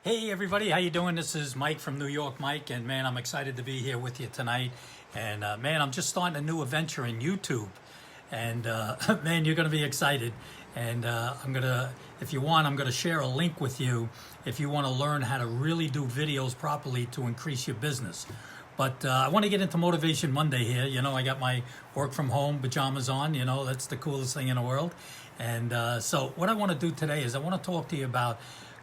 Hey everybody, how you doing? This is Mike from New York, Mike, and man, I'm excited to be here with you tonight. And man, I'm just starting a new adventure in YouTube, and man, you're gonna be excited. And if you want, I'm gonna share a link with you if you want to learn how to really do videos properly to increase your business. But I want to get into Motivation Monday here. You know, I got my work from home pajamas on. You know, that's the coolest thing in the world. And so what I want to do today is I want to talk to you about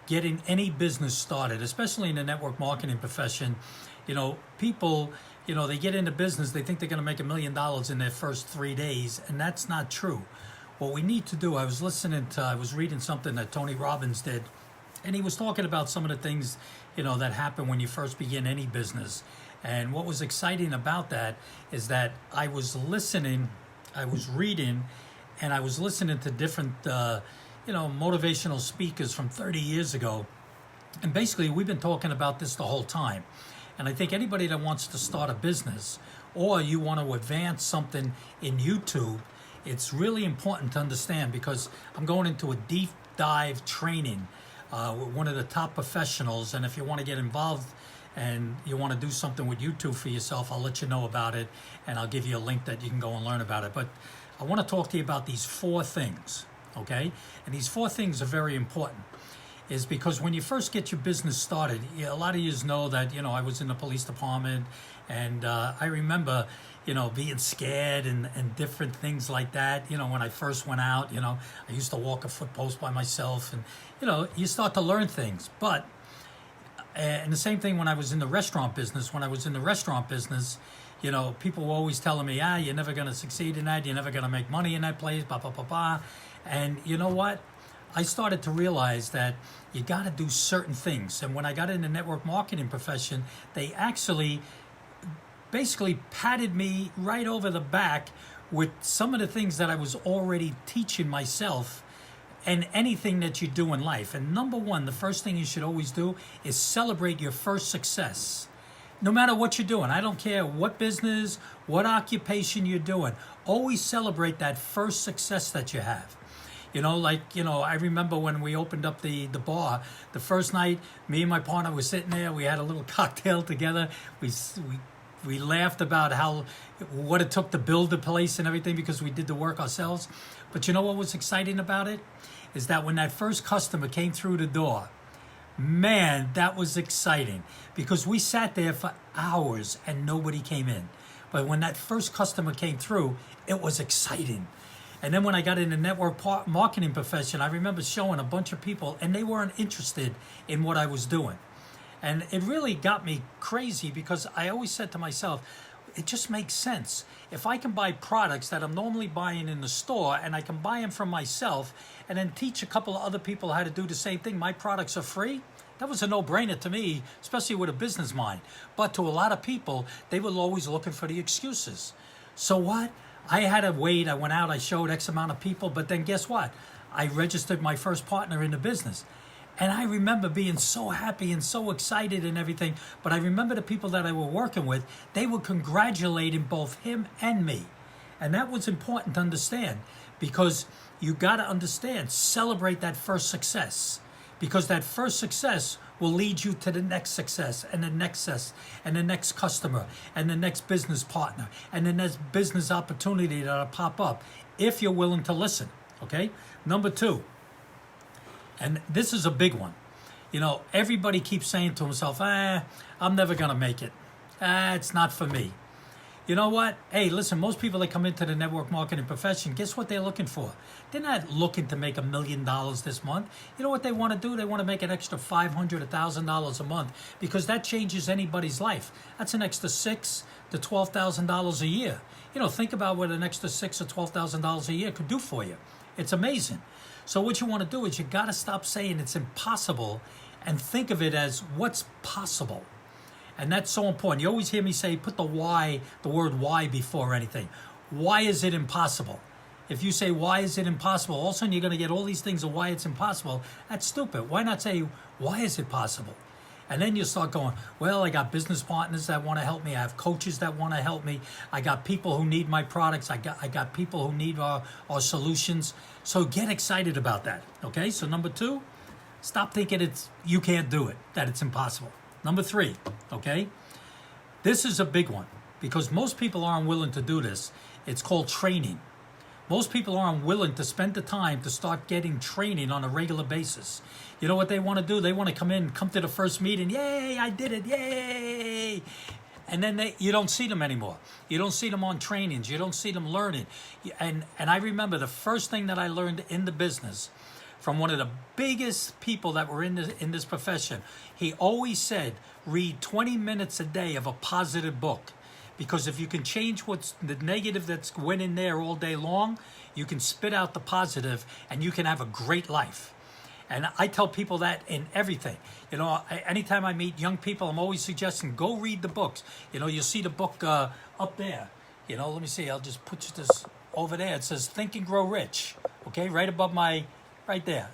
getting any business started, especially in the network marketing profession. You know, people, they get into business, they think they're going to make $1 million in their first 3 days, and that's not true. What we need to do, I was reading something that Tony Robbins did, and he was talking about some of the things, that happen when you first begin any business. And what was exciting about that is that I was listening, I was reading, and I was listening to different motivational speakers from 30 years ago. And basically, we've been talking about this the whole time. And I think anybody that wants to start a business or you want to advance something in YouTube, it's really important to understand, because I'm going into a deep dive training with one of the top professionals. And if you want to get involved and you want to do something with YouTube for yourself, I'll let you know about it, and I'll give you a link that you can go and learn about it. But I want to talk to you about these 4 things. Okay, and these 4 things are very important, is because when you first get your business started, a lot of you know that I was in the police department, and I remember being scared and different things like that. When I first went out, I used to walk a foot post by myself, and you start to learn things. But and the same thing when I was in the restaurant business. When I was in the restaurant business, people were always telling me, you're never going to succeed in that. You're never going to make money in that place, blah, blah, blah, blah. And you know what? I started to realize that you got to do certain things. And when I got in the network marketing profession, they actually basically patted me right over the back with some of the things that I was already teaching myself and anything that you do in life. And number 1, the first thing you should always do is celebrate your first success. No matter what you're doing, I don't care what business, what occupation you're doing, always celebrate that first success that you have. I remember when we opened up the bar, the first night, me and my partner were sitting there, we had a little cocktail together, we laughed about what it took to build the place and everything, because we did the work ourselves. But you know what was exciting about it? Is that when that first customer came through the door, man, that was exciting, because we sat there for hours and nobody came in. But when that first customer came through, it was exciting. And then when I got in the network marketing profession, I remember showing a bunch of people, and they weren't interested in what I was doing. And it really got me crazy, because I always said to myself, it just makes sense. If I can buy products that I'm normally buying in the store, and I can buy them from myself, and then teach a couple of other people how to do the same thing, my products are free. That was a no-brainer to me, especially with a business mind. But to a lot of people, they were always looking for the excuses. So what? I had to wait. I went out, I showed X amount of people, but then guess what? I registered my first partner in the business. And I remember being so happy and so excited and everything. But I remember the people that I were working with, they were congratulating both him and me. And that was important to understand, because you got to understand, celebrate that first success. Because that first success will lead you to the next success, and the next success, and the next customer, and the next business partner, and the next business opportunity that'll pop up, if you're willing to listen. Okay? Number 2, and this is a big one. Everybody keeps saying to himself, I'm never going to make it. It's not for me. You know what? Hey, listen, most people that come into the network marketing profession, guess what they're looking for? They're not looking to make $1 million this month. You know what they want to do? They want to make an extra $500, $1,000 a month, because that changes anybody's life. That's an extra $6,000 to $12,000 a year. Think about what an extra $6,000 or $12,000 a year could do for you. It's amazing. So what you want to do is you got to stop saying it's impossible and think of it as what's possible. And that's so important. You always hear me say, put the word why before anything. Why is it impossible? If you say, why is it impossible? All of a sudden you're going to get all these things of why it's impossible. That's stupid. Why not say, why is it possible? And then you start going, well, I got business partners that want to help me. I have coaches that want to help me. I got people who need my products. I got people who need our solutions. So get excited about that. Okay, so number 2, Stop thinking you can't do it, that it's impossible. Number 3, okay? This is a big one because most people aren't willing to do this. It's called training. Most people aren't willing to spend the time to start getting training on a regular basis. You know what they want to do? They want to come to the first meeting. Yay, I did it. Yay. And then you don't see them anymore. You don't see them on trainings. You don't see them learning. And I remember the first thing that I learned in the business from one of the biggest people that were in this profession. He always said, read 20 minutes a day of a positive book. Because if you can change what's the negative that's went in there all day long, you can spit out the positive and you can have a great life. And I tell people that in everything. You know, anytime I meet young people, I'm always suggesting, go read the books. You know, you'll see the book up there. You know, let me see, I'll just put this over there. It says Think and Grow Rich. Okay, right above right there.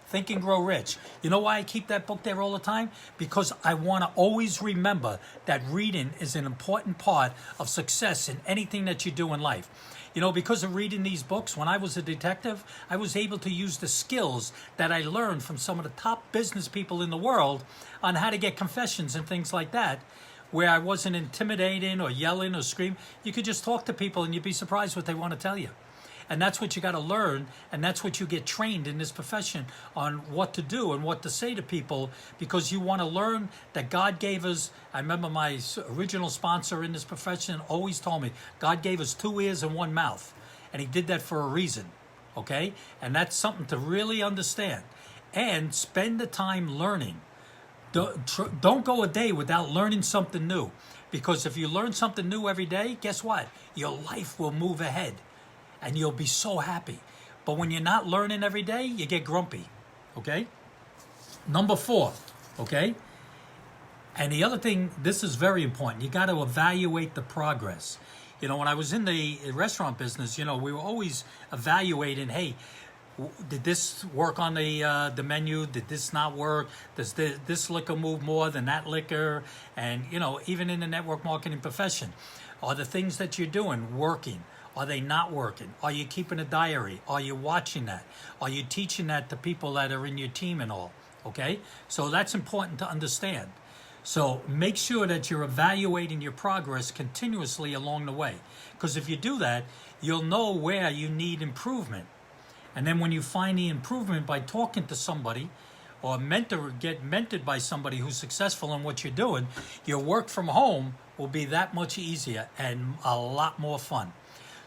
Think and Grow Rich. You know why I keep that book there all the time? Because I want to always remember that reading is an important part of success in anything that you do in life. You know, because of reading these books, when I was a detective, I was able to use the skills that I learned from some of the top business people in the world on how to get confessions and things like that, where I wasn't intimidating or yelling or screaming. You could just talk to people and you'd be surprised what they want to tell you. And that's what you got to learn, and that's what you get trained in this profession on what to do and what to say to people, because you want to learn that God gave us. I remember my original sponsor in this profession always told me, God gave us 2 ears and 1 mouth, and he did that for a reason, okay? And that's something to really understand. And spend the time learning. Don't go a day without learning something new, because if you learn something new every day, guess what? Your life will move ahead. And you'll be so happy. But when you're not learning every day, you get grumpy, okay? Number 4, okay? And the other thing, this is very important. You got to evaluate the progress. You know, when I was in the restaurant business, you know, we were always evaluating, hey, did this work on the menu? Did this not work? Does this liquor move more than that liquor? And, you know, even in the network marketing profession, are the things that you're doing working? Are they not working? Are you keeping a diary? Are you watching that? Are you teaching that to people that are in your team and all? Okay? So that's important to understand. So make sure that you're evaluating your progress continuously along the way. Because if you do that, you'll know where you need improvement. And then when you find the improvement by talking to somebody or get mentored by somebody who's successful in what you're doing, your work from home will be that much easier and a lot more fun.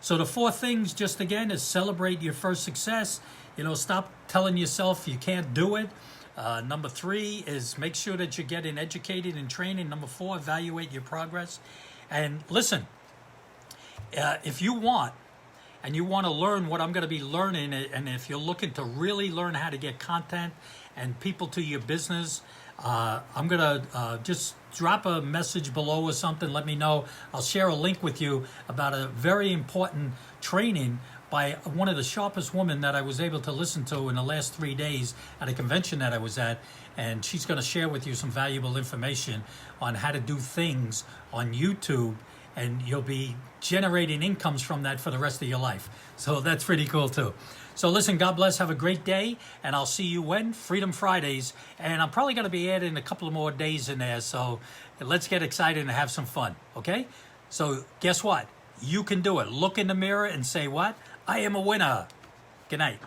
So the 4 things, just again, is celebrate your first success. You know, stop telling yourself you can't do it. Number 3 is make sure that you're getting educated and training. Number 4, evaluate your progress. And listen, if you want, and you want to learn what I'm going to be learning, and if you're looking to really learn how to get content and people to your business, I'm going to just drop a message below or something. Let me know. I'll share a link with you about a very important training by one of the sharpest women that I was able to listen to in the last 3 days at a convention that I was at. And she's going to share with you some valuable information on how to do things on YouTube, and you'll be generating incomes from that for the rest of your life. So that's pretty cool too. So listen, God bless, have a great day, and I'll see you when? Freedom Fridays. And I'm probably going to be adding a couple of more days in there, so let's get excited and have some fun, okay? So guess what? You can do it. Look in the mirror and say what? I am a winner. Good night.